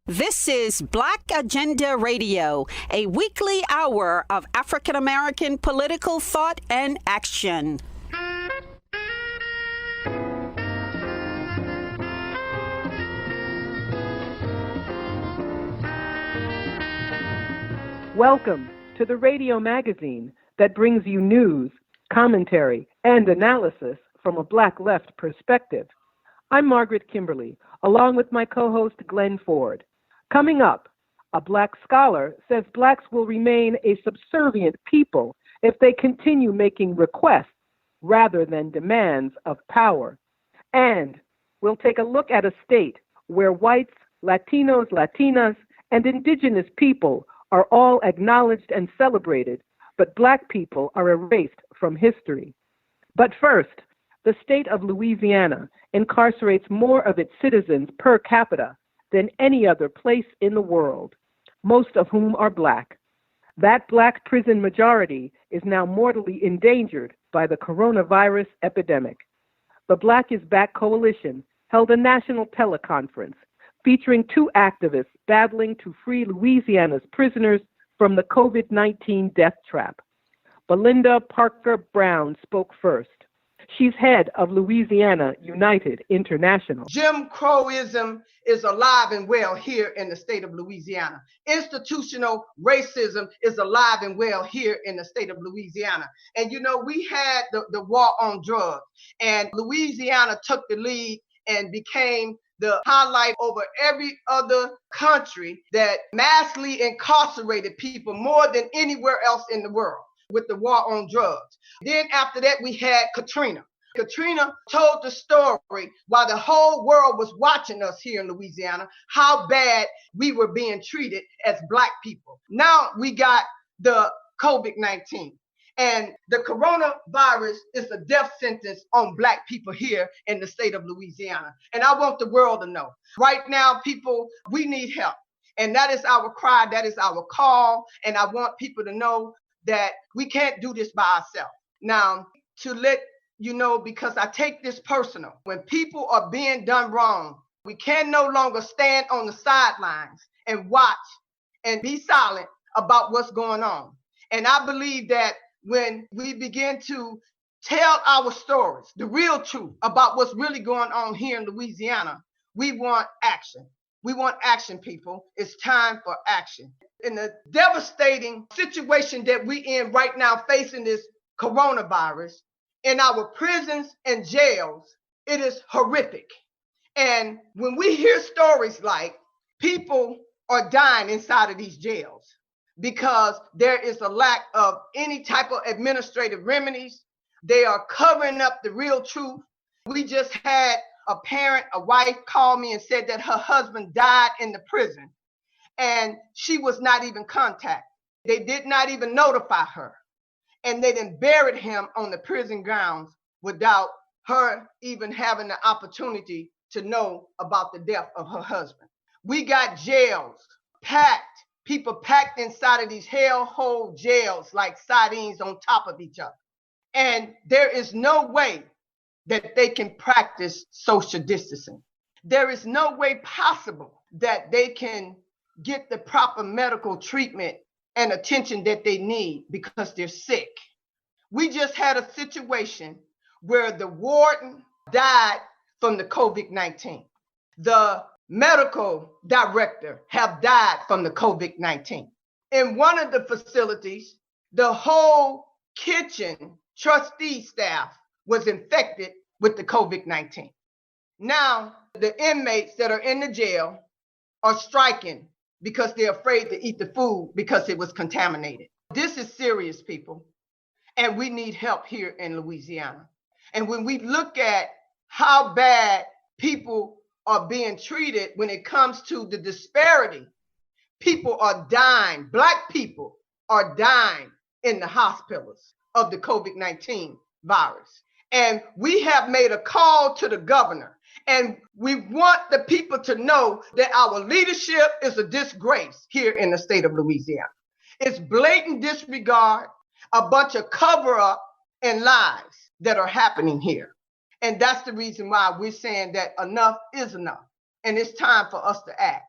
This is Black Agenda Radio, a weekly hour of African American political thought and action. Welcome to the radio magazine that brings you news, commentary, and analysis from a Black left perspective. I'm Margaret Kimberley, along with my co-host Glen Ford. Coming up, a Black scholar says Blacks will remain a subservient people if they continue making requests rather than demands of power. And we'll take a look at a state where whites, Latinos, Latinas, and indigenous people are all acknowledged and celebrated, but Black people are erased from history. But first, the state of Louisiana incarcerates more of its citizens per capita than any other place in the world, most of whom are Black. That Black prison majority is now mortally endangered by the coronavirus epidemic. The Black is Back Coalition held a national teleconference featuring two activists battling to free Louisiana's prisoners from the COVID-19 death trap. Belinda Parter Brown spoke first. She's head of Louisiana United International. Jim Crowism is alive and well here in the state of Louisiana. Institutional racism is alive and well here in the state of Louisiana. And you know, we had the war on drugs, and Louisiana took the lead and became the highlight over every other country that massively incarcerated people more than anywhere else in the world with the war on drugs. Then after that, we had Katrina. Katrina told the story while the whole world was watching us here in Louisiana, how bad we were being treated as Black people. Now we got the COVID-19. And the coronavirus is a death sentence on Black people here in the state of Louisiana. And I want the world to know. Right now, people, we need help. And that is our cry. That is our call. And I want people to know that we can't do this by ourselves. Now, to let you know, because I take this personal, when people are being done wrong, we can no longer stand on the sidelines and watch and be silent about what's going on. And I believe that when we begin to tell our stories, the real truth about what's really going on here in Louisiana, we want action. We want action, people. It's time for action. In the devastating situation that we're in right now, facing this coronavirus, in our prisons and jails, it is horrific. And when we hear stories like people are dying inside of these jails because there is a lack of any type of administrative remedies, they are covering up the real truth. We just had a parent, a wife, call me and said that her husband died in the prison and she was not even contacted. They did not even notify her. And they then buried him on the prison grounds without her even having the opportunity to know about the death of her husband. We got jails packed, people packed inside of these hellhole jails like sardines on top of each other. And there is no way that they can practice social distancing. There is no way possible that they can get the proper medical treatment and attention that they need because they're sick. We just had a situation where the warden died from the COVID-19. The medical director have died from the COVID-19. In one of the facilities, the whole kitchen trustee staff was infected with the COVID-19. Now, the inmates that are in the jail are striking because they're afraid to eat the food because it was contaminated. This is serious, people, and we need help here in Louisiana. And when we look at how bad people are being treated when it comes to the disparity, people are dying, Black people are dying in the hospitals of the COVID-19 virus. And we have made a call to the governor. And we want the people to know that our leadership is a disgrace here in the state of Louisiana. It's blatant disregard, a bunch of cover up and lies that are happening here. And that's the reason why we're saying that enough is enough. And it's time for us to act.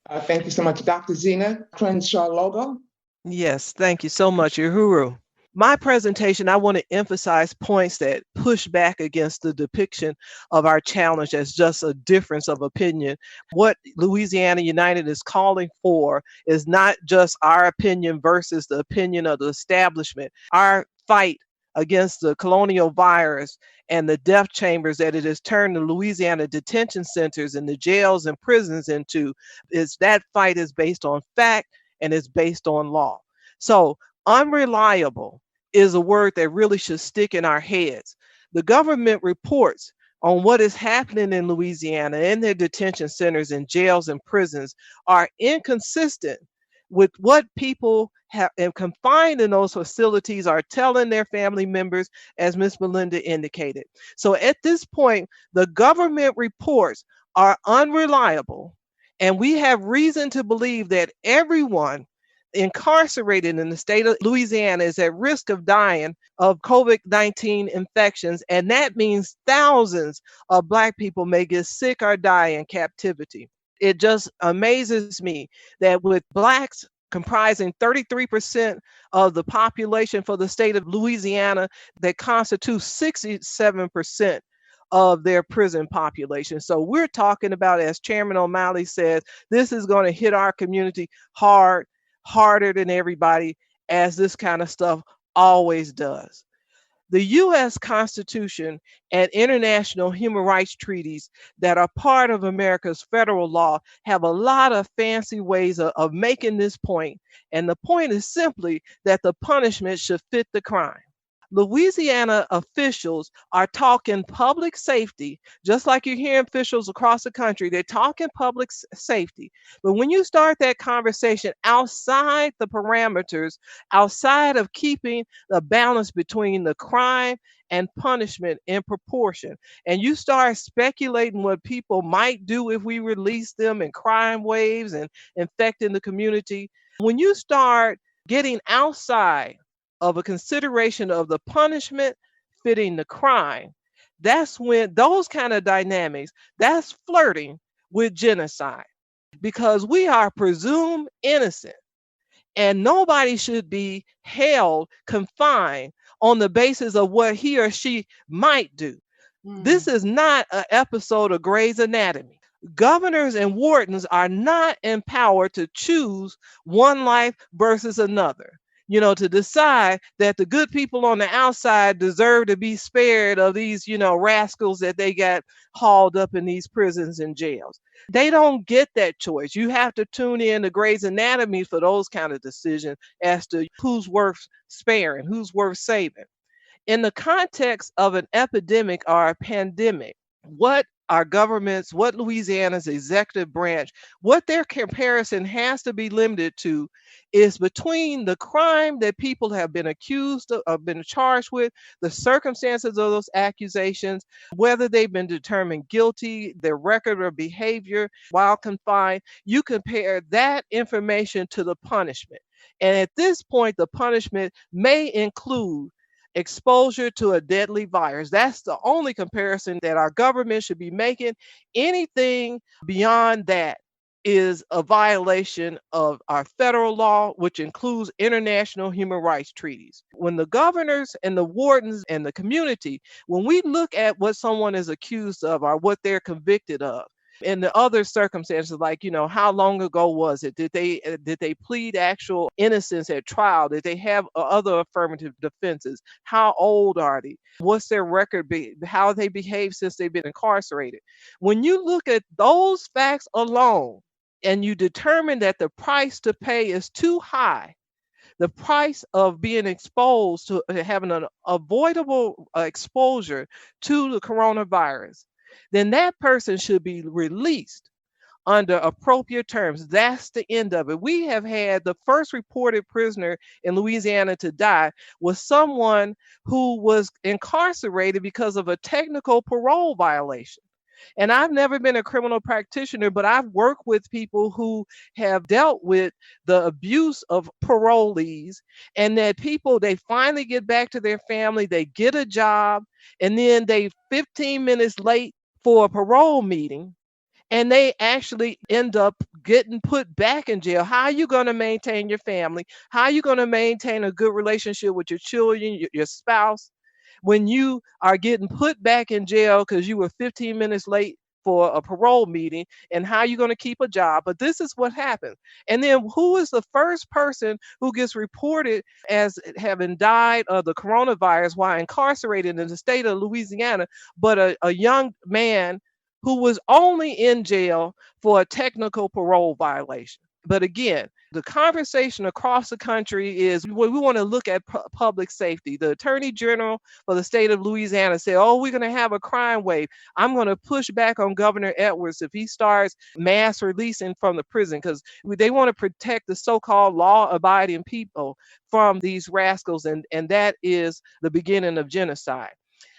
Thank you so much, Dr. Zena Crenshaw-Lobo. Yes, thank you so much, Uhuru. My presentation, I want to emphasize points that push back against the depiction of our challenge as just a difference of opinion. What Louisiana United is calling for is not just our opinion versus the opinion of the establishment. Our fight against the colonial virus and the death chambers that it has turned the Louisiana detention centers and the jails and prisons into, is that fight is based on fact and is based on law. So unreliable is a word that really should stick in our heads. The government reports on what is happening in Louisiana in their detention centers and jails and prisons are inconsistent with what people have and confined in those facilities are telling their family members, as Ms. Belinda indicated. So at this point, the government reports are unreliable, and we have reason to believe that everyone incarcerated in the state of Louisiana is at risk of dying of COVID-19 infections. And that means thousands of Black people may get sick or die in captivity. It just amazes me that with Blacks comprising 33% of the population for the state of Louisiana, that constitutes 67% of their prison population. So we're talking about, as Chairman O'Malley says, this is going to hit our community hard, harder than everybody, as this kind of stuff always does. The U.S. Constitution and international human rights treaties that are part of America's federal law have a lot of fancy ways of making this point. And the point is simply that the punishment should fit the crime. Louisiana officials are talking public safety, just like you're hearing officials across the country. They're talking public safety. But when you start that conversation outside the parameters, outside of keeping the balance between the crime and punishment in proportion, and you start speculating what people might do if we release them and crime waves and infecting the community, when you start getting outside of a consideration of the punishment fitting the crime, that's when those kind of dynamics, that's flirting with genocide, because we are presumed innocent and nobody should be held confined on the basis of what he or she might do. This is not an episode of Grey's Anatomy. Governors and wardens are not empowered to choose one life versus another, to decide that the good people on the outside deserve to be spared of these, rascals that they got hauled up in these prisons and jails. They don't get that choice. You have to tune in to Grey's Anatomy for those kind of decisions as to who's worth sparing, who's worth saving. In the context of an epidemic or a pandemic, what our governments, what Louisiana's executive branch, what their comparison has to be limited to is between the crime that people have been accused of, been charged with, the circumstances of those accusations, whether they've been determined guilty, their record or behavior while confined. You compare that information to the punishment. And at this point, the punishment may include exposure to a deadly virus. That's the only comparison that our government should be making. Anything beyond that is a violation of our federal law, which includes international human rights treaties. When the governors and the wardens and the community, when we look at what someone is accused of or what they're convicted of, and the other circumstances, like, how long ago was it? Did they plead actual innocence at trial? Did they have other affirmative defenses? How old are they? What's their record be? How they behave since they've been incarcerated? When you look at those facts alone and you determine that the price to pay is too high, the price of being exposed to having an avoidable exposure to the coronavirus, then that person should be released under appropriate terms. That's the end of it. We have had the first reported prisoner in Louisiana to die was someone who was incarcerated because of a technical parole violation. And I've never been a criminal practitioner, but I've worked with people who have dealt with the abuse of parolees, and that people, they finally get back to their family, they get a job, and then they 15 minutes late for a parole meeting, and they actually end up getting put back in jail. How are you going to maintain your family? How are you going to maintain a good relationship with your children, your spouse, when you are getting put back in jail because you were 15 minutes late for a parole meeting? And how are you going to keep a job? But this is what happens. And then who is the first person who gets reported as having died of the coronavirus while incarcerated in the state of Louisiana, but a young man who was only in jail for a technical parole violation? But again, the conversation across the country is we want to look at public safety. The Attorney General for the state of Louisiana said, oh, we're going to have a crime wave. I'm going to push back on Governor Edwards if he starts mass releasing from the prison, because they want to protect the so-called law-abiding people from these rascals, and that is the beginning of genocide.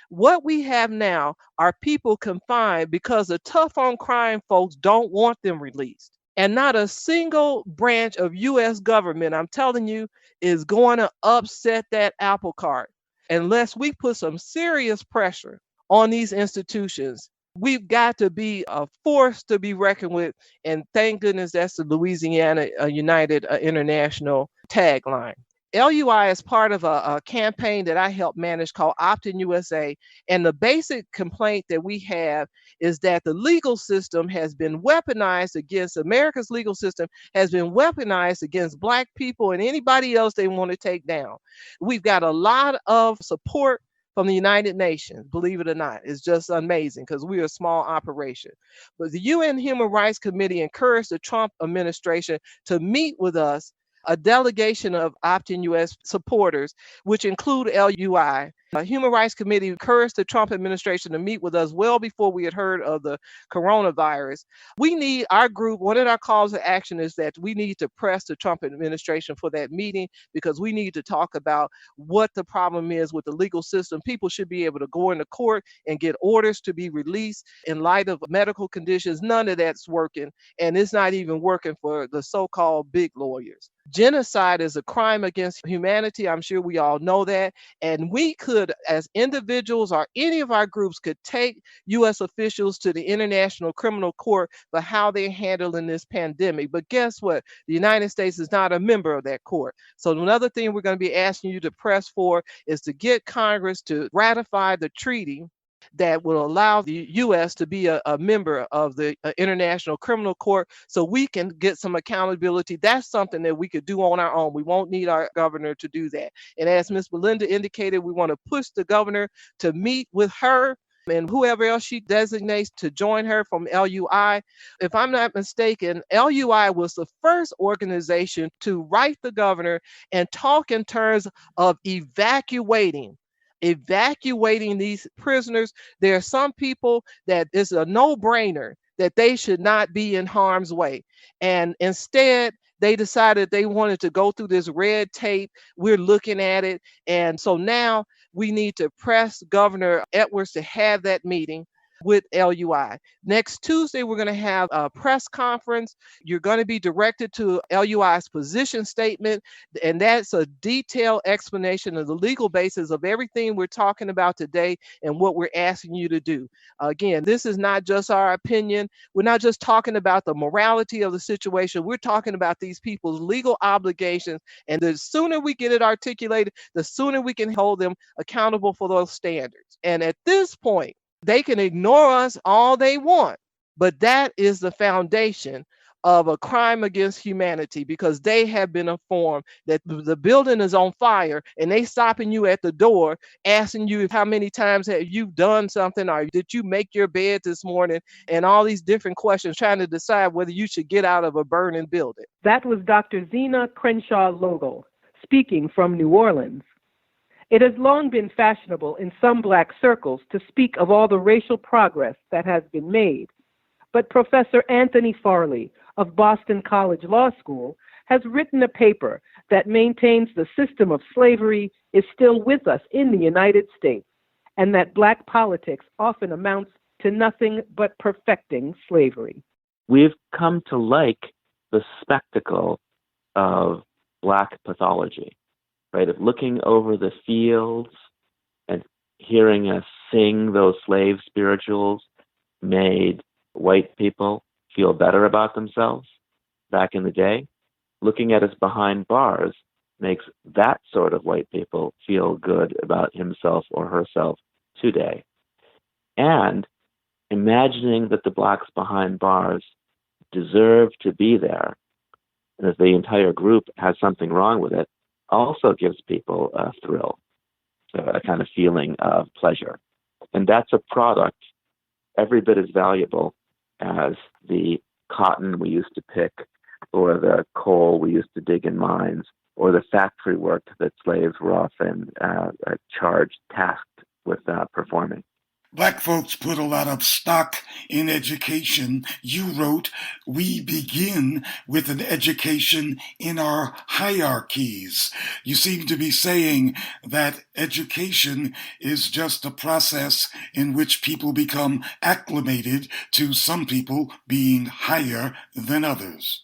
What we have now are people confined because the tough on crime folks don't want them released. And not a single branch of U.S. government, I'm telling you, is going to upset that apple cart unless we put some serious pressure on these institutions. We've got to be a force to be reckoned with. And thank goodness that's the Louisiana United International tagline. LUI is part of a campaign that I helped manage called Opt-in USA. And the basic complaint that we have is that the legal system has been weaponized against, America's legal system has been weaponized against Black people and anybody else they want to take down. We've got a lot of support from the United Nations, believe it or not. It's just amazing because we're a small operation. But the UN Human Rights Committee encouraged the Trump administration to meet with us, a delegation of Opt-in US supporters, which include LUI. The Human Rights Committee encouraged the Trump administration to meet with us well before we had heard of the coronavirus. We need our group, one of our calls to action is that we need to press the Trump administration for that meeting, because we need to talk about what the problem is with the legal system. People should be able to go into court and get orders to be released in light of medical conditions. None of that's working, and it's not even working for the so-called big lawyers. Genocide is a crime against humanity. I'm sure we all know that. And we could, as individuals or any of our groups, could take U.S. officials to the International Criminal Court for how they're handling this pandemic. But guess what? The United States is not a member of that court. So another thing we're going to be asking you to press for is to get Congress to ratify the treaty that will allow the U.S. to be a member of the International Criminal Court, so we can get some accountability. That's something that we could do on our own. We won't need our governor to do that. And as Ms. Belinda indicated, we want to push the governor to meet with her and whoever else she designates to join her from LUI. If I'm not mistaken, LUI was the first organization to write the governor and talk in terms of evacuating these prisoners. There are some people that it's a no-brainer that they should not be in harm's way. And instead, they decided they wanted to go through this red tape. We're looking at it. And so now we need to press Governor Edwards to have that meeting with LUI. Next Tuesday, we're going to have a press conference. You're going to be directed to LUI's position statement, and that's a detailed explanation of the legal basis of everything we're talking about today and what we're asking you to do. Again, this is not just our opinion. We're not just talking about the morality of the situation. We're talking about these people's legal obligations, and the sooner we get it articulated, the sooner we can hold them accountable for those standards. And at this point, they can ignore us all they want, but that is the foundation of a crime against humanity, because they have been informed that the building is on fire and they stopping you at the door, asking you how many times have you done something, or did you make your bed this morning, and all these different questions, trying to decide whether you should get out of a burning building. That was Dr. Zena Crenshaw-Logel speaking from New Orleans. It has long been fashionable in some Black circles to speak of all the racial progress that has been made. But Professor Anthony Farley of Boston College Law School has written a paper that maintains the system of slavery is still with us in the United States, and that Black politics often amounts to nothing but perfecting slavery. We've come to like the spectacle of Black pathology. Right, of looking over the fields and hearing us sing those slave spirituals made white people feel better about themselves back in the day, looking at us behind bars makes that sort of white people feel good about himself or herself today. And imagining that the blacks behind bars deserve to be there, and if the entire group has something wrong with it, also gives people a thrill, so a kind of feeling of pleasure. And that's a product every bit as valuable as the cotton we used to pick, or the coal we used to dig in mines, or the factory work that slaves were often tasked with performing. Black folks put a lot of stock in education. You wrote, we begin with an education in our hierarchies. You seem to be saying that education is just a process in which people become acclimated to some people being higher than others.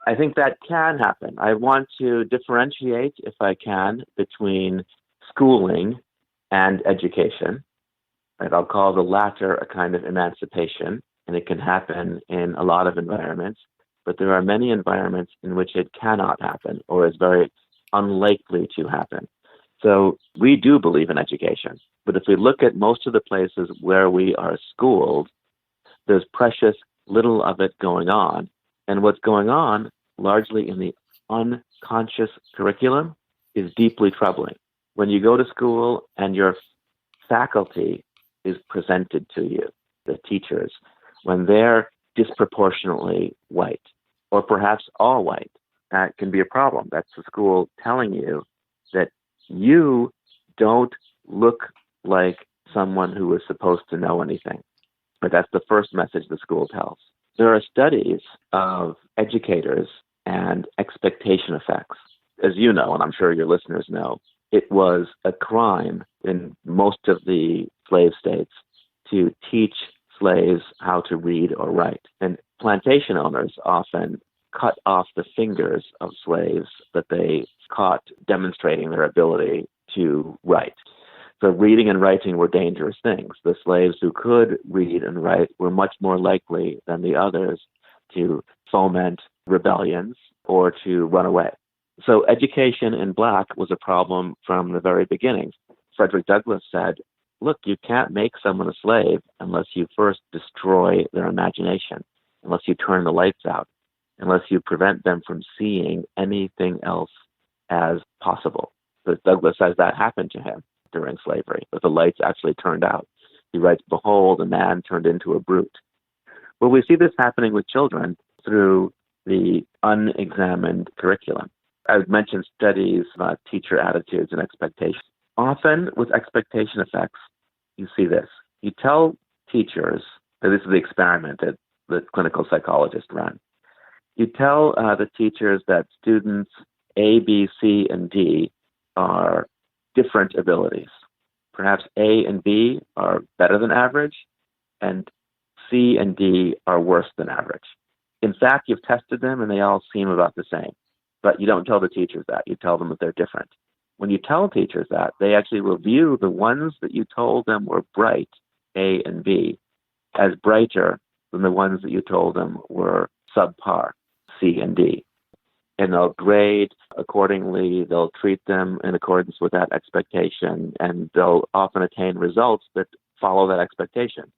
I think that can happen. I want to differentiate, if I can, between schooling and education. Right, I'll call the latter a kind of emancipation, and it can happen in a lot of environments, but there are many environments in which it cannot happen or is very unlikely to happen. So we do believe in education, but if we look at most of the places where we are schooled, there's precious little of it going on. And what's going on, largely in the unconscious curriculum, is deeply troubling. When you go to school and your faculty is presented to you, the teachers, when they're disproportionately white, or perhaps all white, that can be a problem. That's the school telling you that you don't look like someone who is supposed to know anything. But that's the first message the school tells. There are studies of educators and expectation effects. As you know, and I'm sure your listeners know, it was a crime in most of the slave states to teach slaves how to read or write. And plantation owners often cut off the fingers of slaves that they caught demonstrating their ability to write. So reading and writing were dangerous things. The slaves who could read and write were much more likely than the others to foment rebellions or to run away. So education in Black was a problem from the very beginning. Frederick Douglass said, look, you can't make someone a slave unless you first destroy their imagination, unless you turn the lights out, unless you prevent them from seeing anything else as possible. But Douglass says that happened to him during slavery, that the lights actually turned out. He writes, behold, a man turned into a brute. Well, we see this happening with children through the unexamined curriculum. I've mentioned studies about teacher attitudes and expectations. Often with expectation effects, you see this. You tell teachers, and this is the experiment that the clinical psychologist ran. You tell the teachers that students A, B, C, and D are different abilities. Perhaps A and B are better than average, and C and D are worse than average. In fact, you've tested them and they all seem about the same. But you don't tell the teachers that. You tell them that they're different. When you tell teachers that, they actually will view the ones that you told them were bright, A and B, as brighter than the ones that you told them were subpar, C and D. And they'll grade accordingly. They'll treat them in accordance with that expectation, and they'll often attain results that follow that expectation.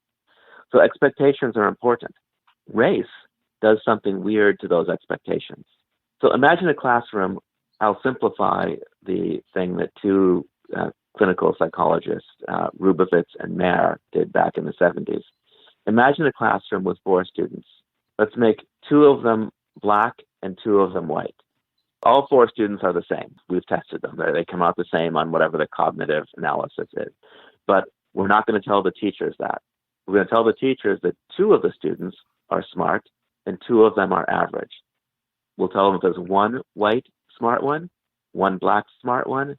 So expectations are important. Race does something weird to those expectations. So imagine a classroom. I'll simplify the thing that two clinical psychologists, Rubovitz and Mayer, did back in the 70s. Imagine a classroom with 4 students. Let's make 2 of them Black and 2 of them white. All 4 students are the same. We've tested them. They come out the same on whatever the cognitive analysis is. But we're not going to tell the teachers that. We're going to tell the teachers that 2 of the students are smart and 2 of them are average. We'll tell them there's 1 white smart one, 1 Black smart one,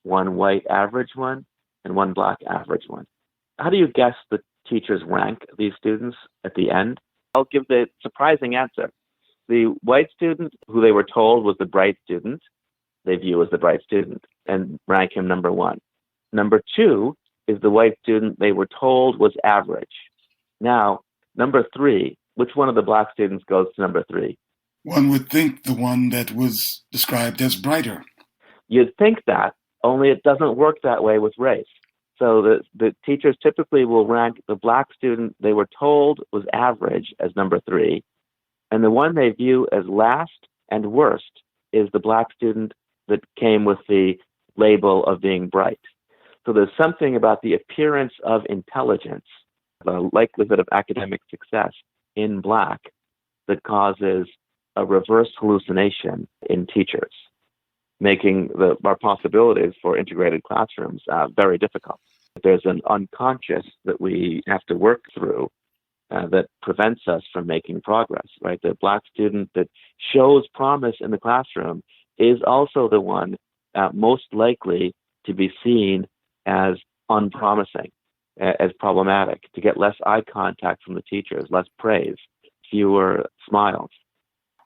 1 white average one, and 1 Black average one. How do you guess the teachers rank these students at the end? I'll give the surprising answer. The white student who they were told was the bright student, they view as the bright student and rank him number 1. Number 2 is the white student they were told was average. Now, Number 3, which one of the black students goes to number 3? One would think the one that was described as brighter. You'd think that, only it doesn't work that way with race. So the teachers typically will rank the black student they were told was average as number 3, and the one they view as last and worst is the black student that came with the label of being bright. So there's something about the appearance of intelligence, the likelihood of academic success in black, that causes a reverse hallucination in teachers, making our possibilities for integrated classrooms very difficult. There's an unconscious that we have to work through that prevents us from making progress, right? The black student that shows promise in the classroom is also the one most likely to be seen as unpromising, as problematic, to get less eye contact from the teachers, less praise, fewer smiles.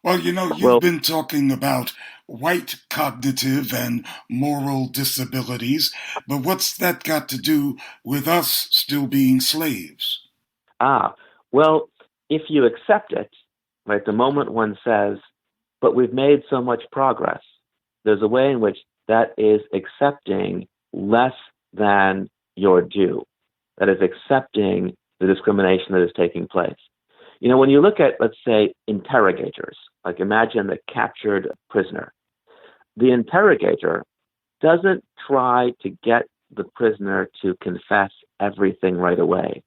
Well, you've been talking about white cognitive and moral disabilities, but what's that got to do with us still being slaves? Well, if you accept it, right, the moment one says, but we've made so much progress, there's a way in which that is accepting less than your due. That is accepting the discrimination that is taking place. When you look at, let's say, interrogators, like imagine the captured prisoner, the interrogator doesn't try to get the prisoner to confess everything right away.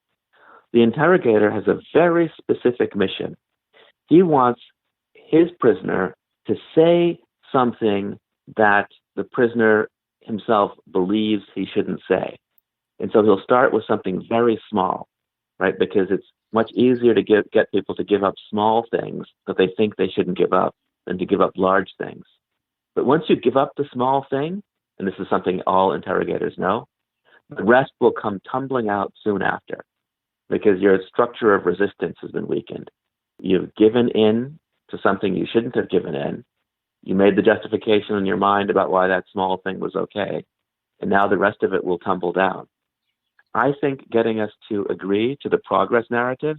The interrogator has a very specific mission. He wants his prisoner to say something that the prisoner himself believes he shouldn't say. And so he'll start with something very small, right? Because it's much easier to get people to give up small things that they think they shouldn't give up than to give up large things. But once you give up the small thing, and this is something all interrogators know, the rest will come tumbling out soon after, because your structure of resistance has been weakened. You've given in to something you shouldn't have given in. You made the justification in your mind about why that small thing was okay, and now the rest of it will tumble down. I think getting us to agree to the progress narrative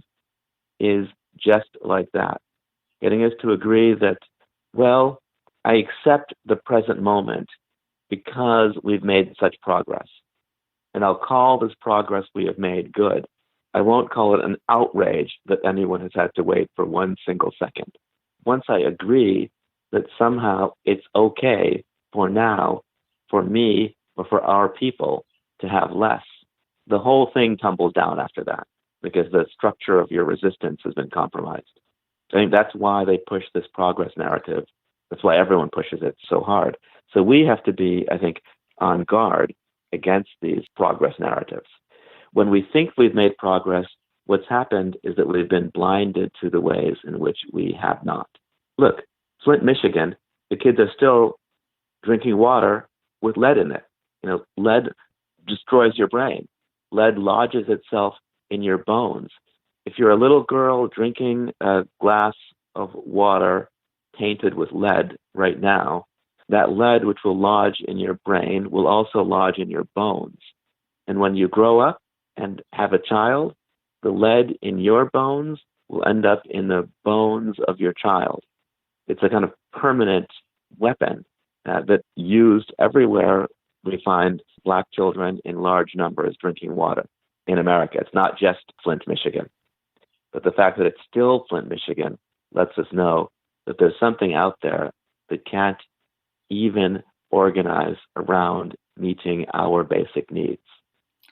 is just like that. Getting us to agree that, well, I accept the present moment because we've made such progress. And I'll call this progress we have made good. I won't call it an outrage that anyone has had to wait for 1 single second. Once I agree that somehow it's okay for now, for me, or for our people to have less, the whole thing tumbles down after that, because the structure of your resistance has been compromised. I think that's why they push this progress narrative. That's why everyone pushes it so hard. So we have to be, I think, on guard against these progress narratives. When we think we've made progress, what's happened is that we've been blinded to the ways in which we have not. Look, Flint, Michigan, the kids are still drinking water with lead in it. Lead destroys your brain. Lead lodges itself in your bones. If you're a little girl drinking a glass of water tainted with lead right now, that lead, which will lodge in your brain, will also lodge in your bones. And when you grow up and have a child, the lead in your bones will end up in the bones of your child. It's a kind of permanent weapon that's used everywhere we find Black children in large numbers drinking water in America. It's not just Flint, Michigan. But the fact that it's still Flint, Michigan lets us know that there's something out there that can't even organize around meeting our basic needs.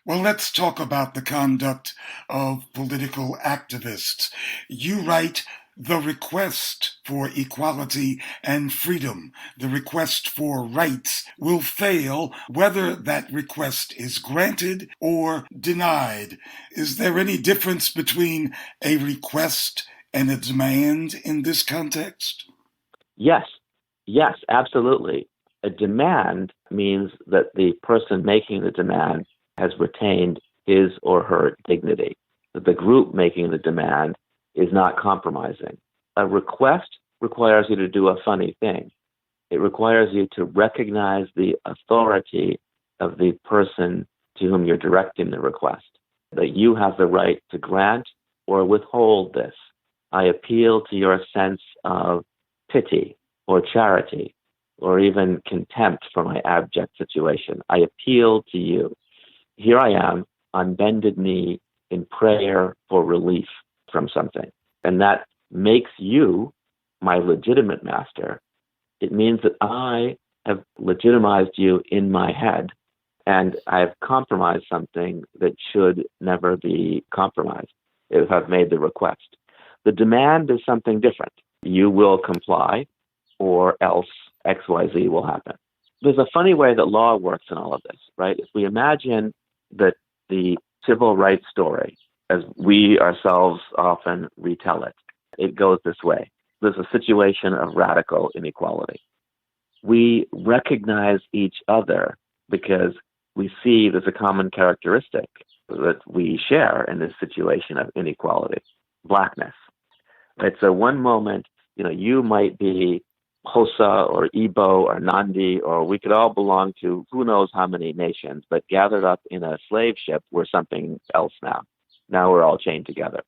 Well, let's talk about the conduct of political activists. You write, the request for equality and freedom, the request for rights, will fail whether that request is granted or denied. Is there any difference between a request and a demand in this context? Yes, absolutely. A demand means that the person making the demand has retained his or her dignity, that the group making the demand is not compromising. A request requires you to do a funny thing. It requires you to recognize the authority of the person to whom you're directing the request, that you have the right to grant or withhold this. I appeal to your sense of pity or charity or even contempt for my abject situation. I appeal to you. Here I am on bended knee in prayer for relief from something. And that makes you my legitimate master. It means that I have legitimized you in my head, and I have compromised something that should never be compromised if I've made the request. The demand is something different. You will comply, or else XYZ will happen. There's a funny way that law works in all of this, right? If we imagine that the civil rights story, as we ourselves often retell it, it goes this way. There's a situation of radical inequality. We recognize each other because we see there's a common characteristic that we share in this situation of inequality, Blackness. Right? So one moment, you might be Hosa or Igbo or Nandi, or we could all belong to who knows how many nations, but gathered up in a slave ship, we're something else now. Now we're all chained together.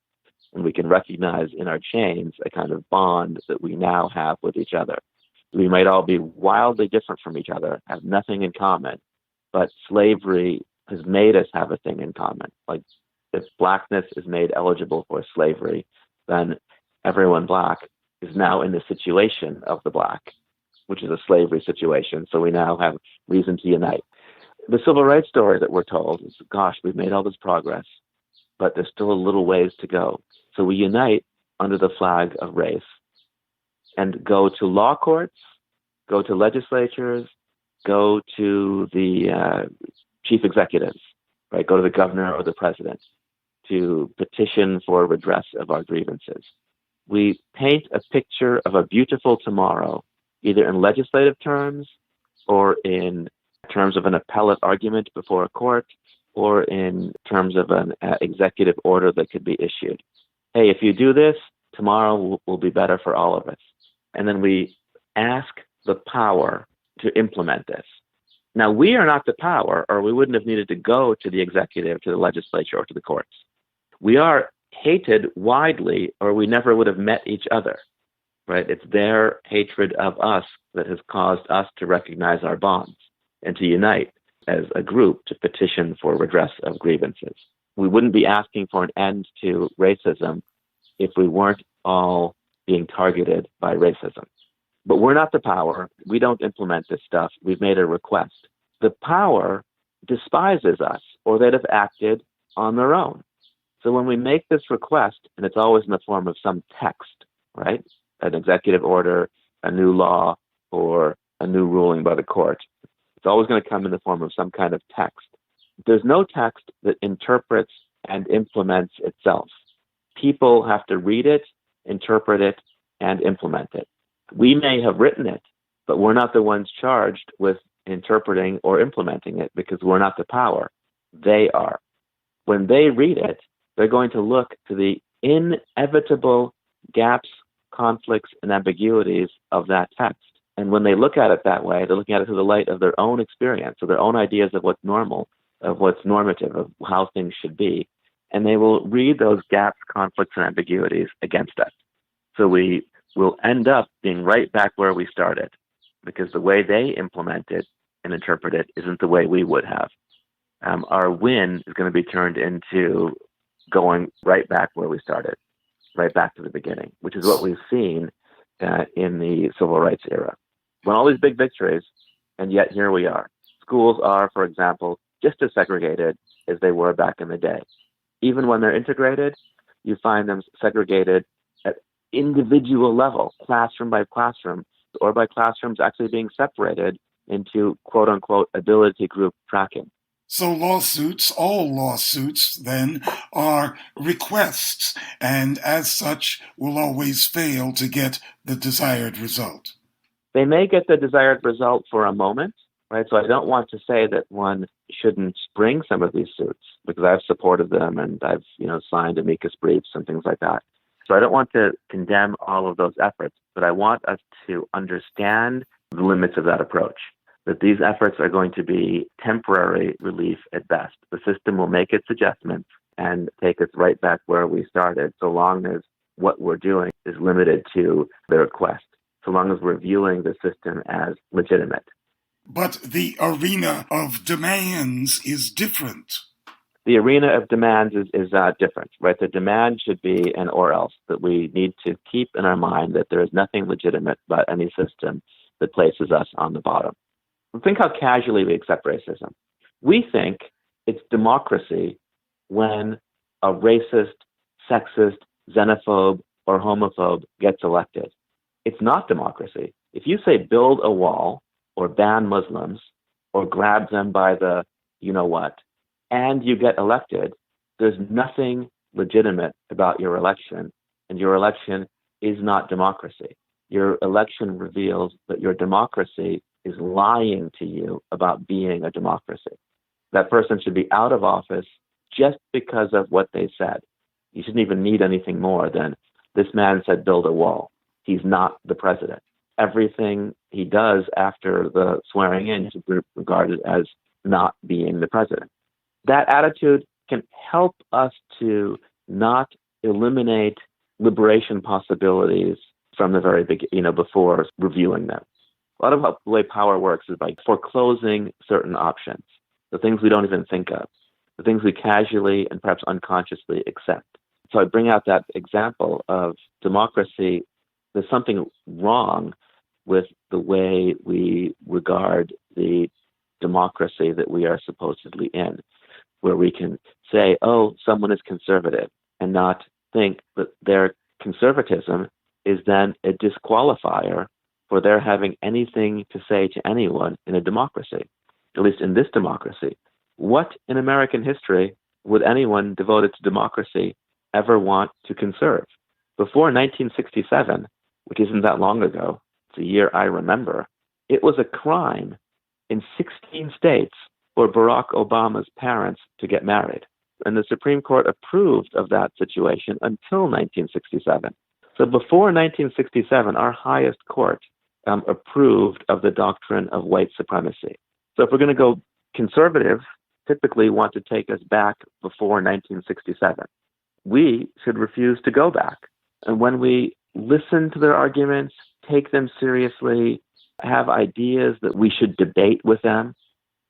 And we can recognize in our chains a kind of bond that we now have with each other. We might all be wildly different from each other, have nothing in common, but slavery has made us have a thing in common. Like if Blackness is made eligible for slavery, then everyone Black is now in the situation of the Black, which is a slavery situation. So we now have reason to unite. The civil rights story that we're told is, gosh, we've made all this progress, but there's still a little ways to go. So we unite under the flag of race and go to law courts, go to legislatures, go to the chief executives, right? Go to the governor or the president to petition for redress of our grievances. We paint a picture of a beautiful tomorrow, either in legislative terms or in terms of an appellate argument before a court or in terms of an executive order that could be issued. Hey, if you do this, tomorrow will be better for all of us. And then we ask the power to implement this. Now, we are not the power, or we wouldn't have needed to go to the executive, to the legislature, or to the courts. We are hated widely, or we never would have met each other, right? It's their hatred of us that has caused us to recognize our bonds and to unite as a group to petition for redress of grievances. We wouldn't be asking for an end to racism if we weren't all being targeted by racism. But we're not the power. We don't implement this stuff. We've made a request. The power despises us, or they'd have acted on their own. So when we make this request, and it's always in the form of some text, right? An executive order, a new law, or a new ruling by the court, it's always going to come in the form of some kind of text. There's no text that interprets and implements itself. People have to read it, interpret it, and implement it. We may have written it, but we're not the ones charged with interpreting or implementing it because we're not the power. They are. When they read it, they're going to look to the inevitable gaps, conflicts, and ambiguities of that text. And when they look at it that way, they're looking at it through the light of their own experience, of their own ideas of what's normal, of what's normative, of how things should be. And they will read those gaps, conflicts, and ambiguities against us. So we will end up being right back where we started because the way they implement it and interpret it isn't the way we would have. Our win is going to be turned into going right back where we started, right back to the beginning, which is what we've seen in the civil rights era. Won all these big victories, and yet here we are. Schools are, for example, just as segregated as they were back in the day. Even when they're integrated, you find them segregated at individual level, classroom by classroom, or by classrooms actually being separated into quote unquote ability group tracking. So lawsuits, all lawsuits then, are requests, and as such will always fail to get the desired result. They may get the desired result for a moment, right? So I don't want to say that one shouldn't bring some of these suits because I've supported them and I've, signed amicus briefs and things like that. So I don't want to condemn all of those efforts, but I want us to understand the limits of that approach, that these efforts are going to be temporary relief at best. The system will make its adjustments and take us right back where we started, so long as what we're doing is limited to the request, so long as we're viewing the system as legitimate. But the arena of demands is different. The arena of demands is different, right? The demand should be an or else, that we need to keep in our mind that there is nothing legitimate about any system that places us on the bottom. Think how casually we accept racism. We think it's democracy when a racist, sexist, xenophobe, or homophobe gets elected. It's not democracy. If you say build a wall or ban Muslims or grab them by the you-know-what, and you get elected, there's nothing legitimate about your election, and your election is not democracy. Your election reveals that your democracy is lying to you about being a democracy. That person should be out of office just because of what they said. You shouldn't even need anything more than, this man said build a wall. He's not the president. Everything he does after the swearing in should be regarded as not being the president. That attitude can help us to not eliminate liberation possibilities from the very beginning, before reviewing them. A lot of the way power works is by foreclosing certain options, the things we don't even think of, the things we casually and perhaps unconsciously accept. So I bring out that example of democracy. There's something wrong with the way we regard the democracy that we are supposedly in, where we can say, oh, someone is conservative, and not think that their conservatism is then a disqualifier for their having anything to say to anyone in a democracy, at least in this democracy. What in American history would anyone devoted to democracy ever want to conserve? Before 1967, which isn't that long ago, it's a year I remember, it was a crime in 16 states for Barack Obama's parents to get married. And the Supreme Court approved of that situation until 1967. So before 1967, our highest court approved of the doctrine of white supremacy. So if we're going to go conservative, typically want to take us back before 1967. We should refuse to go back. And when we listen to their arguments, take them seriously, have ideas that we should debate with them,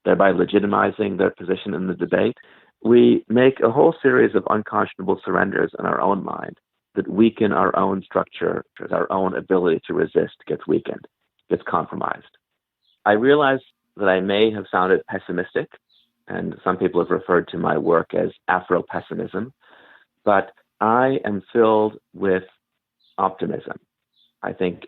thereby legitimizing their position in the debate, we make a whole series of unconscionable surrenders in our own mind that weaken our own structure, our own ability to resist gets weakened, gets compromised. I realize that I may have sounded pessimistic, and some people have referred to my work as Afro-pessimism, but I am filled with optimism. I think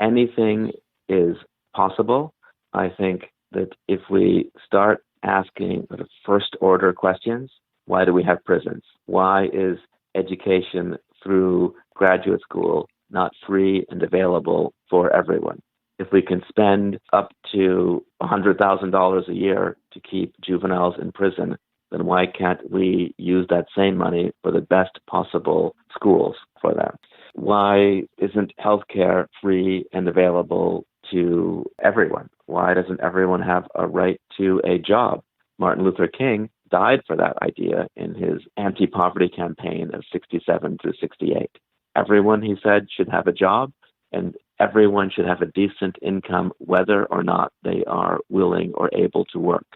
anything is possible. I think that if we start asking the first order questions, why do we have prisons? Why is education through graduate school not free and available for everyone? If we can spend up to $100,000 a year to keep juveniles in prison, then why can't we use that same money for the best possible schools for them? Why isn't healthcare free and available to everyone? Why doesn't everyone have a right to a job? Martin Luther King died for that idea in his anti-poverty campaign of 67 through 68. Everyone, he said, should have a job, and everyone should have a decent income, whether or not they are willing or able to work.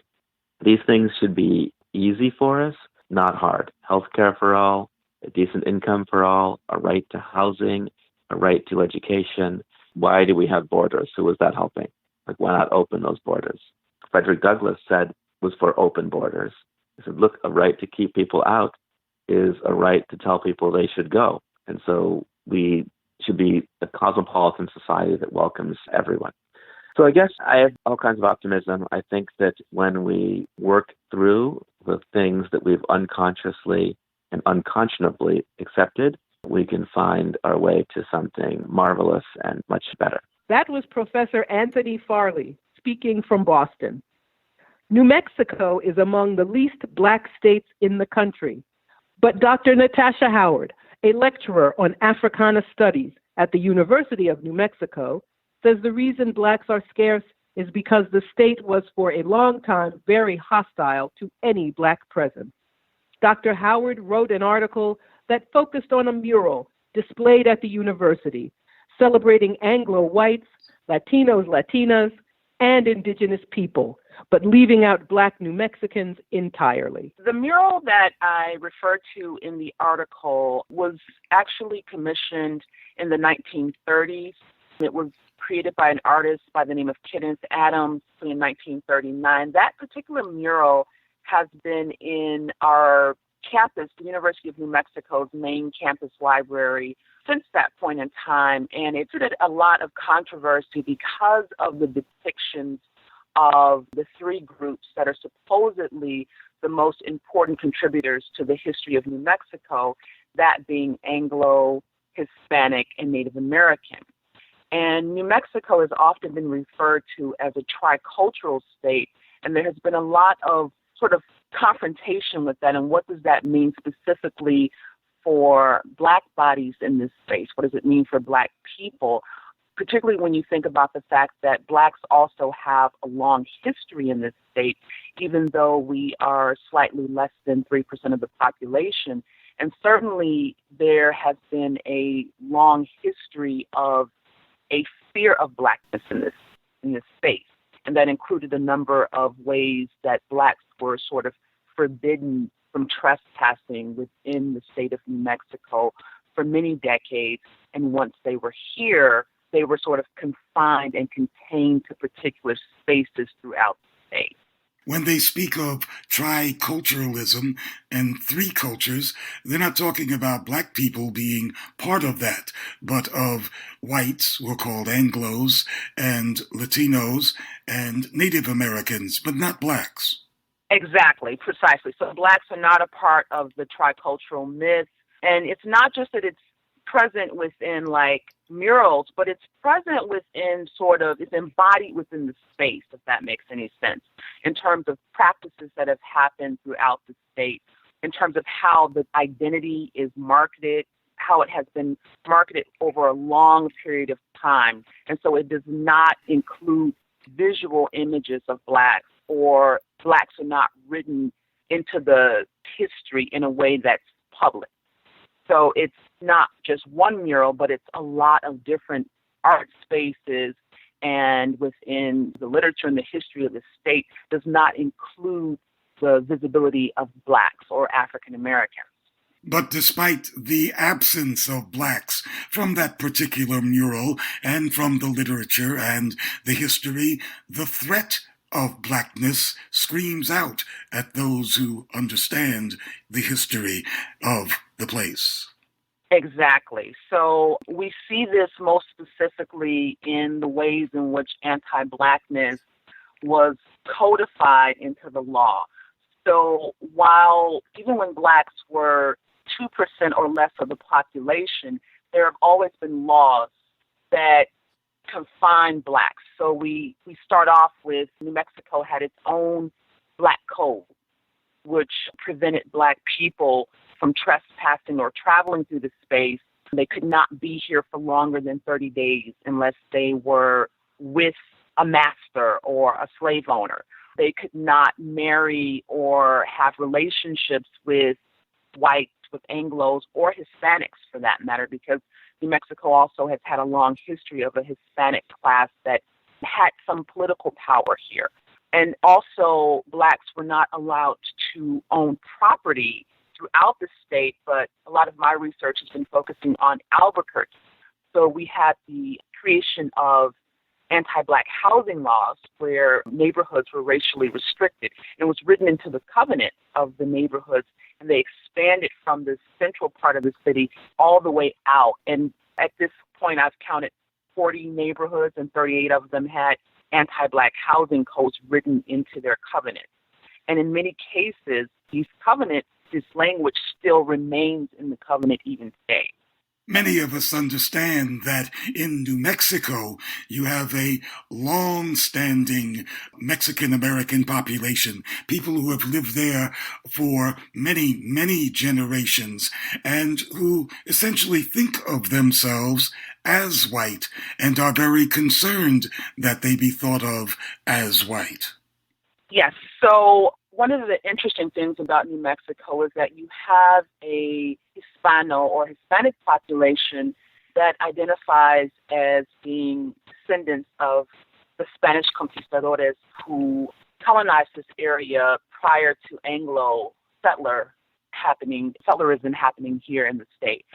These things should be easy for us, not hard. Healthcare for all, a decent income for all, a right to housing, a right to education. Why do we have borders? Who is that helping? Like, why not open those borders? Frederick Douglass said was for open borders. He said, look, a right to keep people out is a right to tell people they should go. And so we should be a cosmopolitan society that welcomes everyone. So I guess I have all kinds of optimism. I think that when we work through the things that we've unconsciously and unconscionably accepted, we can find our way to something marvelous and much better. That was Professor Anthony Farley speaking from Boston. New Mexico is among the least Black states in the country, but Dr. Natasha Howard, a lecturer on Africana Studies at the University of New Mexico, says the reason Blacks are scarce is because the state was for a long time very hostile to any Black presence. Dr. Howard wrote an article that focused on a mural displayed at the university, celebrating Anglo whites, Latinos, Latinas, and indigenous people, but leaving out Black New Mexicans entirely. The mural that I referred to in the article was actually commissioned in the 1930s. It was created by an artist by the name of Kenneth Adams in 1939. That particular mural has been in our campus, the University of New Mexico's main campus library, since that point in time, and it created a lot of controversy because of the depictions of the three groups that are supposedly the most important contributors to the history of New Mexico, that being Anglo, Hispanic, and Native American. And New Mexico has often been referred to as a tricultural state, and there has been a lot of sort of confrontation with that, and what does that mean specifically for Black bodies in this space? What does it mean for Black people, particularly when you think about the fact that Blacks also have a long history in this state, even though we are slightly less than 3% of the population. And certainly there has been a long history of a fear of Blackness in this space. And that included a number of ways that Blacks were sort of forbidden from trespassing within the state of New Mexico for many decades. And once they were here, they were sort of confined and contained to particular spaces throughout the state. When they speak of triculturalism and three cultures, they're not talking about Black people being part of that, but of whites, who are called Anglos, and Latinos, and Native Americans, but not Blacks. Exactly, precisely. So Blacks are not a part of the tricultural myth. And it's not just that it's present within like murals, but it's present within it's embodied within the space, if that makes any sense, in terms of practices that have happened throughout the state, in terms of how the identity is marketed, how it has been marketed over a long period of time. And so it does not include visual images of Blacks, or Blacks are not written into the history in a way that's public. So it's not just one mural, but it's a lot of different art spaces, and within the literature and the history of the state does not include the visibility of Blacks or African Americans. But despite the absence of Blacks from that particular mural and from the literature and the history, the threat of Blackness screams out at those who understand the history of the place. Exactly. So we see this most specifically in the ways in which anti-Blackness was codified into the law. So even when Blacks were 2% or less of the population, there have always been laws that confine Blacks. So we start off with New Mexico had its own Black Code, which prevented Black people from trespassing or traveling through the space. They could not be here for longer than 30 days unless they were with a master or a slave owner. They could not marry or have relationships with whites, with Anglos, or Hispanics for that matter, because New Mexico also has had a long history of a Hispanic class that had some political power here. And also, Blacks were not allowed to own property throughout the state, but a lot of my research has been focusing on Albuquerque. So we had the creation of anti-Black housing laws where neighborhoods were racially restricted. It was written into the covenant of the neighborhoods, and they expanded from the central part of the city all the way out. And at this point, I've counted 40 neighborhoods, and 38 of them had anti-Black housing codes written into their covenant. And in many cases, these covenants, this language still remains in the covenant even today. Many of us understand that in New Mexico, you have a long-standing Mexican-American population, people who have lived there for many, many generations, and who essentially think of themselves as white and are very concerned that they be thought of as white. Yes, so one of the interesting things about New Mexico is that you have a Hispano or Hispanic population that identifies as being descendants of the Spanish conquistadores who colonized this area prior to Anglo settlerism happening here in the state.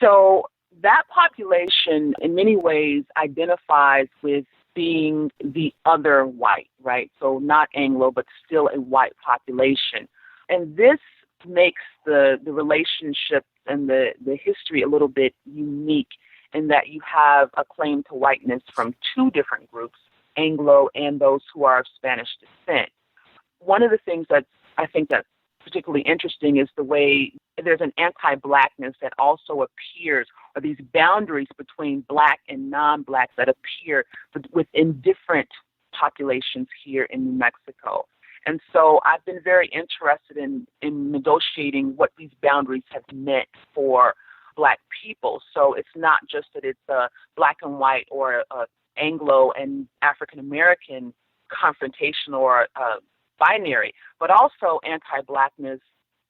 So that population in many ways identifies with being the other white, right? So not Anglo, but still a white population. And this makes the relationship and the history a little bit unique in that you have a claim to whiteness from two different groups, Anglo and those who are of Spanish descent. One of the things that I think that's particularly interesting is the way there's an anti-Blackness that also appears, or these boundaries between Black and non-Black that appear within different populations here in New Mexico. And so I've been very interested in negotiating what these boundaries have meant for Black people. So it's not just that it's a Black and white or a Anglo and African American confrontation or binary, but also anti-Blackness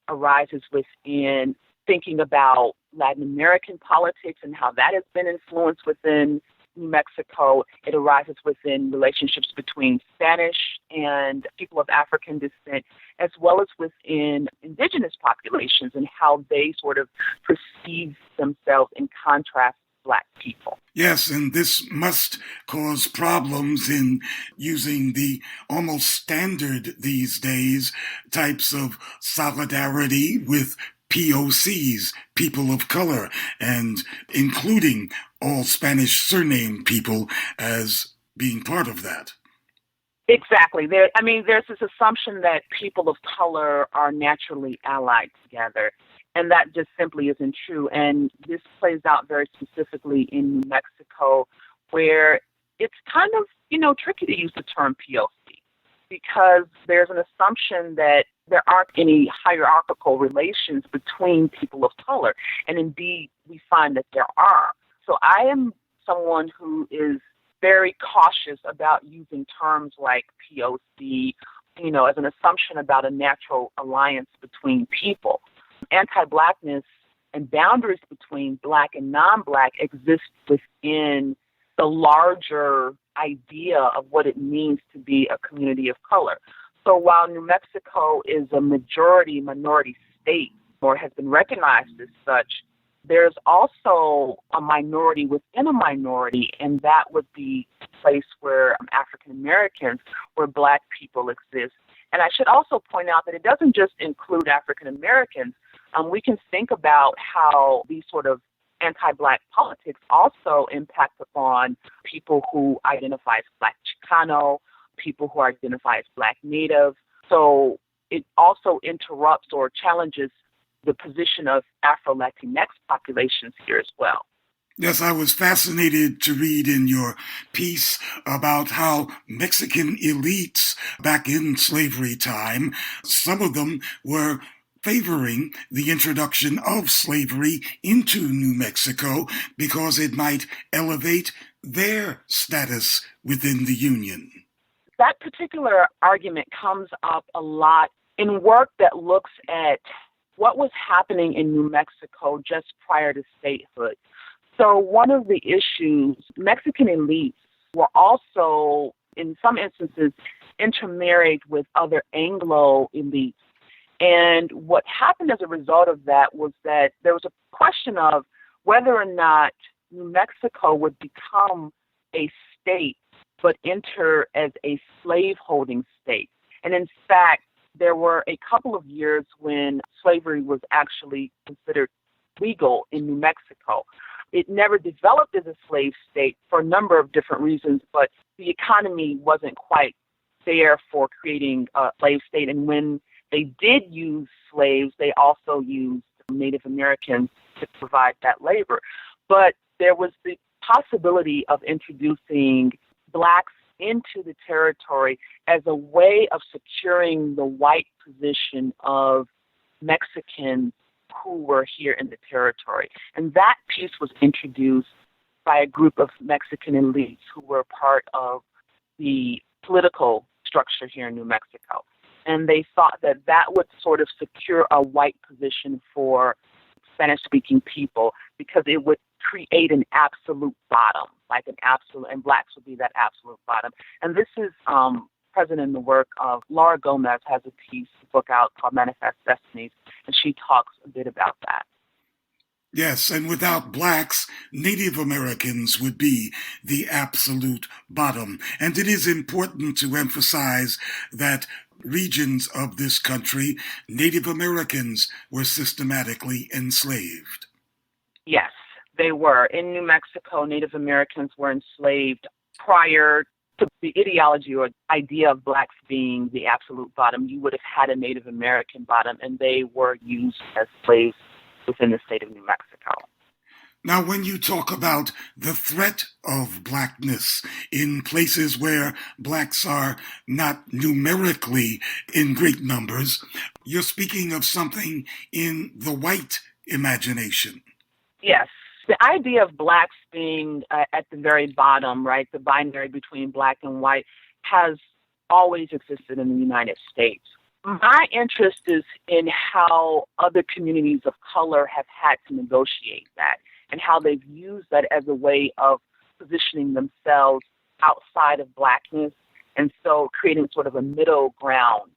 arises within thinking about Latin American politics and how that has been influenced within New Mexico. It arises within relationships between Spanish and people of African descent, as well as within indigenous populations and how they sort of perceive themselves in contrast to Black people. Yes, and this must cause problems in using the almost standard these days types of solidarity with POCs, people of color, and including all Spanish surname people as being part of that. Exactly. There's this assumption that people of color are naturally allied together, and that just simply isn't true. And this plays out very specifically in New Mexico, where it's kind of, tricky to use the term POC because there's an assumption that there aren't any hierarchical relations between people of color. And indeed, we find that there are. So I am someone who is very cautious about using terms like POC, as an assumption about a natural alliance between people. Anti-Blackness and boundaries between Black and non-Black exist within the larger idea of what it means to be a community of color. So while New Mexico is a majority-minority state, or has been recognized as such, there's also a minority within a minority, and that would be a place where African Americans, where Black people exist. And I should also point out that it doesn't just include African Americans. We can think about how these sort of anti-Black politics also impact upon people who identify as Black Chicano, people who identify as Black Native. So it also interrupts or challenges the position of Afro-Latinx populations here as well. Yes, I was fascinated to read in your piece about how Mexican elites back in slavery time, some of them were favoring the introduction of slavery into New Mexico because it might elevate their status within the Union. That particular argument comes up a lot in work that looks at what was happening in New Mexico just prior to statehood. So one of the issues, Mexican elites were also, in some instances, intermarried with other Anglo elites. And what happened as a result of that was that there was a question of whether or not New Mexico would become a state but enter as a slave-holding state. And in fact, there were a couple of years when slavery was actually considered legal in New Mexico. It never developed as a slave state for a number of different reasons, but the economy wasn't quite there for creating a slave state. And when they did use slaves, they also used Native Americans to provide that labor. But there was the possibility of introducing Blacks into the territory as a way of securing the white position of Mexicans who were here in the territory. And that piece was introduced by a group of Mexican elites who were part of the political structure here in New Mexico. And they thought that that would sort of secure a white position for Spanish-speaking people because it would create an absolute bottom, like an absolute, and blacks would be that absolute bottom. And this is present in the work of Laura Gomez, has a book out called Manifest Destinies, and she talks a bit about that. Yes, and without blacks, Native Americans would be the absolute bottom. And it is important to emphasize that regions of this country, Native Americans were systematically enslaved. Yes, they were. In New Mexico, Native Americans were enslaved prior to the ideology or idea of blacks being the absolute bottom. You would have had a Native American bottom, and they were used as slaves within the state of New Mexico. Now, when you talk about the threat of blackness in places where blacks are not numerically in great numbers, you're speaking of something in the white imagination. Yes. The idea of blacks being at the very bottom, right, the binary between black and white, has always existed in the United States. My interest is in how other communities of color have had to negotiate that and how they've used that as a way of positioning themselves outside of blackness, and so creating sort of a middle ground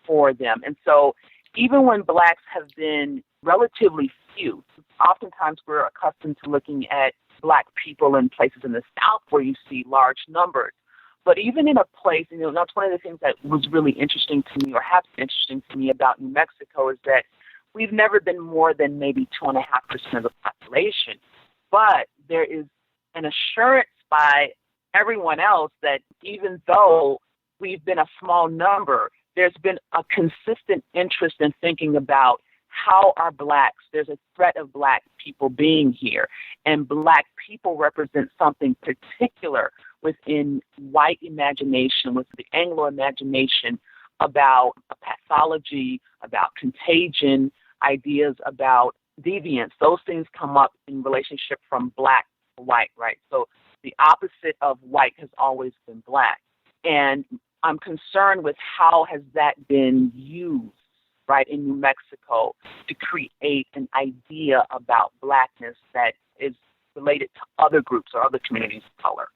for them. And so even when blacks have been relatively few, oftentimes we're accustomed to looking at black people in places in the South where you see large numbers. But even in a place, that's one of the things that was really interesting to me, or has been interesting to me about New Mexico, is that we've never been more than maybe 2.5% of the population. But there is an assurance by everyone else that even though we've been a small number, there's been a consistent interest in thinking about how are blacks, there's a threat of black people being here, and black people represent something particular within white imagination, with the Anglo imagination, about pathology, about contagion, ideas about deviance. Those things come up in relationship from black to white, right? So the opposite of white has always been black. And I'm concerned with how has that been used, right, in New Mexico to create an idea about blackness that is related to other groups or other communities of color.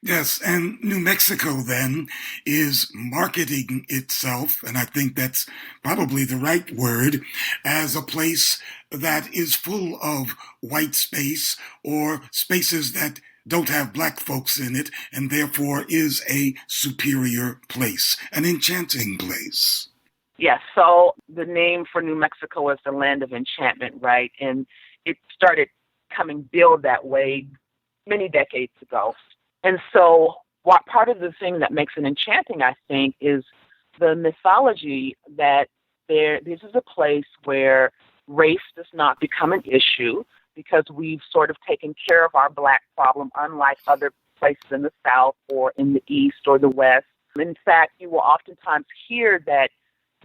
Yes, and New Mexico then is marketing itself, and I think that's probably the right word, as a place that is full of white space or spaces that don't have black folks in it, and therefore is a superior place, an enchanting place. Yes, so the name for New Mexico is the land of enchantment, right? And it started coming billed that way many decades ago. And so what part of the thing that makes it enchanting, I think, is the mythology that this is a place where race does not become an issue because we've sort of taken care of our black problem, unlike other places in the South or in the East or the West. In fact, you will oftentimes hear that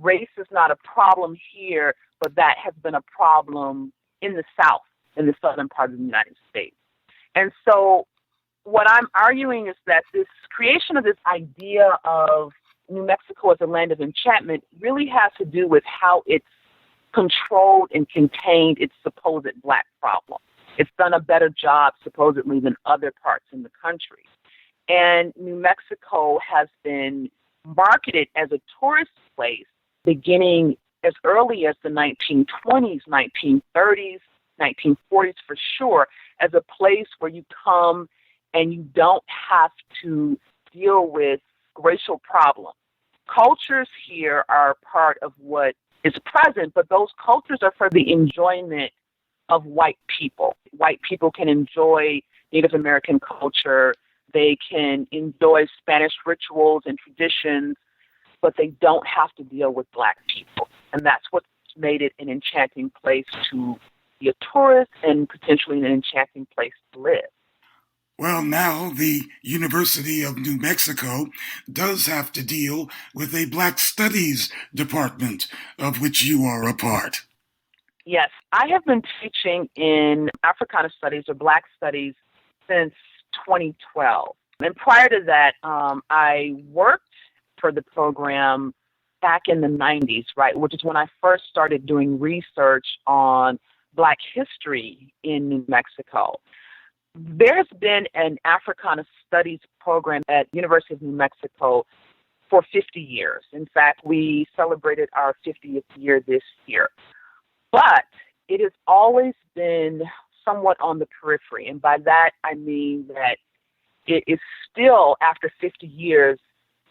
race is not a problem here, but that has been a problem in the South, in the southern part of the United States. And so what I'm arguing is that this creation of this idea of New Mexico as a land of enchantment really has to do with how it's controlled and contained its supposed black problem. It's done a better job, supposedly, than other parts in the country. And New Mexico has been marketed as a tourist place beginning as early as the 1920s, 1930s, 1940s for sure, as a place where you come and you don't have to deal with racial problems. Cultures here are part of what is present, but those cultures are for the enjoyment of white people. White people can enjoy Native American culture, they can enjoy Spanish rituals and traditions, but they don't have to deal with black people. And that's what's made it an enchanting place to be a tourist and potentially an enchanting place to live. Well, now the University of New Mexico does have to deal with a Black Studies department, of which you are a part. Yes, I have been teaching in Africana Studies or Black Studies since 2012. And prior to that, I worked for the program back in the 90s, right, which is when I first started doing research on Black history in New Mexico. There's been an Africana Studies program at University of New Mexico for 50 years. In fact, we celebrated our 50th year this year. But it has always been somewhat on the periphery. And by that, I mean that it is still, after 50 years,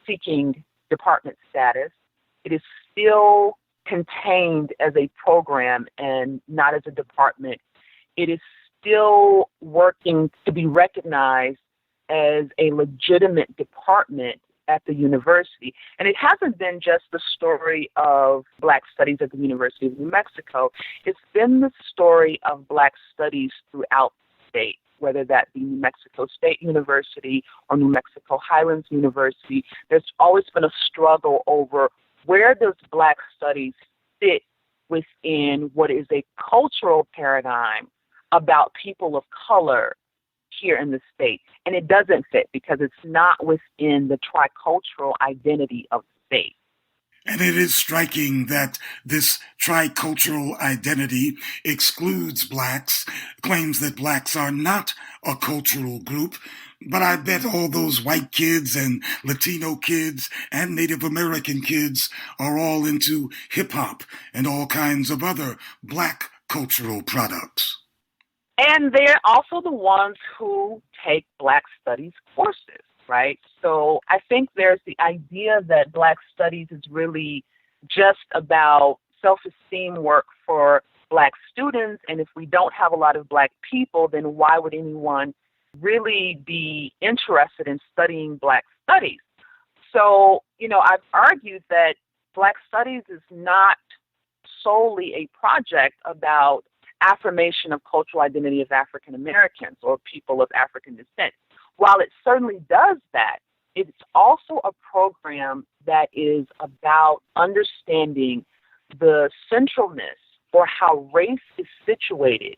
seeking department status. It is still contained as a program and not as a department. It is still working to be recognized as a legitimate department at the university. And it hasn't been just the story of Black studies at the University of New Mexico. It's been the story of Black studies throughout the state, whether that be New Mexico State University or New Mexico Highlands University. There's always been a struggle over where does Black studies fit within what is a cultural paradigm about people of color here in the state. And it doesn't fit because it's not within the tricultural identity of the state. And it is striking that this tricultural identity excludes Blacks, claims that Blacks are not a cultural group. But I bet all those white kids and Latino kids and Native American kids are all into hip hop and all kinds of other Black cultural products. And they're also the ones who take Black studies courses, right? So I think there's the idea that Black studies is really just about self-esteem work for Black students. And if we don't have a lot of Black people, then why would anyone really be interested in studying Black studies? So, I've argued that Black studies is not solely a project about affirmation of cultural identity of African Americans or people of African descent. While it certainly does that, it's also a program that is about understanding the centralness or how race is situated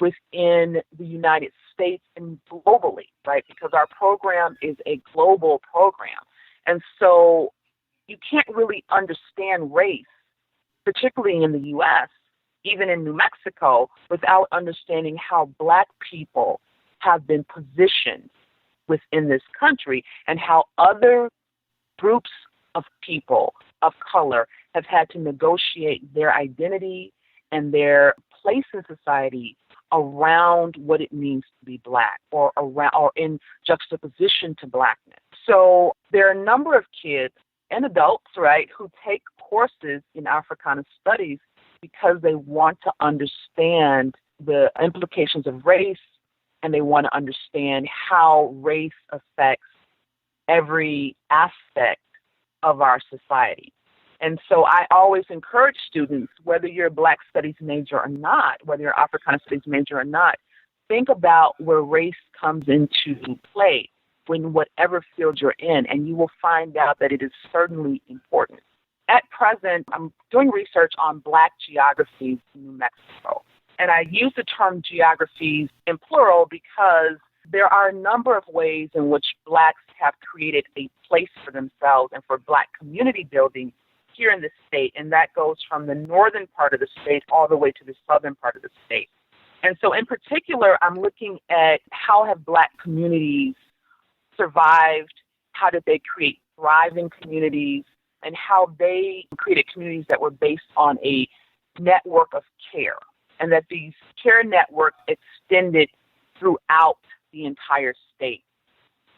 within the United States and globally, right? Because our program is a global program. And so you can't really understand race, particularly in the U.S., even in New Mexico, without understanding how Black people have been positioned within this country and how other groups of people of color have had to negotiate their identity and their place in society around what it means to be Black or in juxtaposition to Blackness. So there are a number of kids and adults, right, who take courses in Africana Studies because they want to understand the implications of race and they want to understand how race affects every aspect of our society. And so I always encourage students, whether you're a Black Studies major or not, whether you're an Africana Studies major or not, think about where race comes into play in whatever field you're in, and you will find out that it is certainly important. At present, I'm doing research on Black geographies in New Mexico. And I use the term geographies in plural because there are a number of ways in which Blacks have created a place for themselves and for Black community building here in the state. And that goes from the northern part of the state all the way to the southern part of the state. And so in particular, I'm looking at how have Black communities survived, how did they create thriving communities, and how they created communities that were based on a network of care, and that these care networks extended throughout the entire state.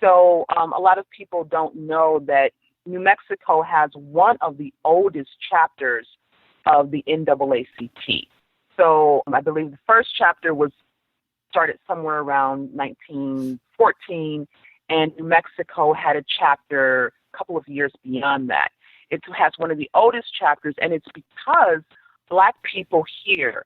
So a lot of people don't know that New Mexico has one of the oldest chapters of the NAACP. So I believe the first chapter was started somewhere around 1914, and New Mexico had a chapter a couple of years beyond that. It has one of the oldest chapters, and it's because Black people here,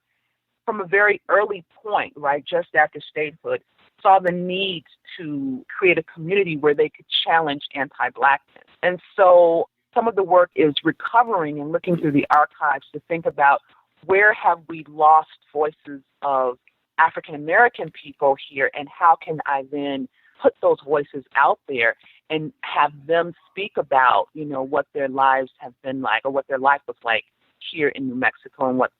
from a very early point, right, just after statehood, saw the need to create a community where they could challenge anti-Blackness. And so some of the work is recovering and looking through the archives to think about where have we lost voices of African American people here, and how can I then put those voices out there and have them speak about, what their lives have been like or what their life was like here in New Mexico and what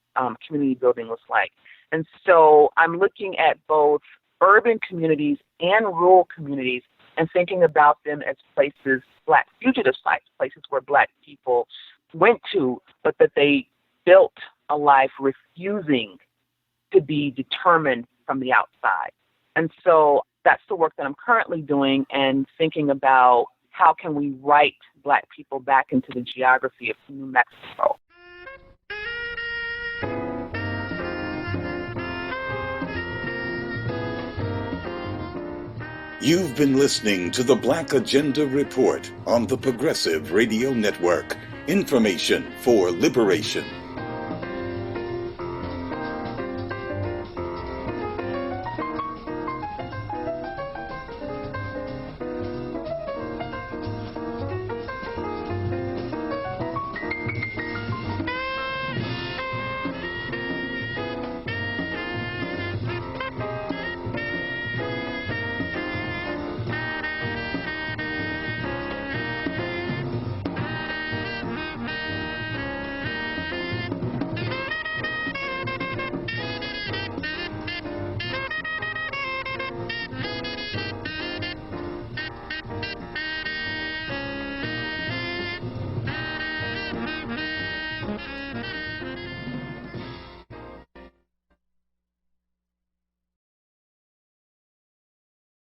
community building was like. And so I'm looking at both urban communities and rural communities and thinking about them as places, Black fugitive sites, places where Black people went to, but that they built a life refusing to be determined from the outside. And so that's the work that I'm currently doing and thinking about how can we write Black people back into the geography of New Mexico. You've been listening to the Black Agenda Report on the Progressive Radio Network. Information for liberation.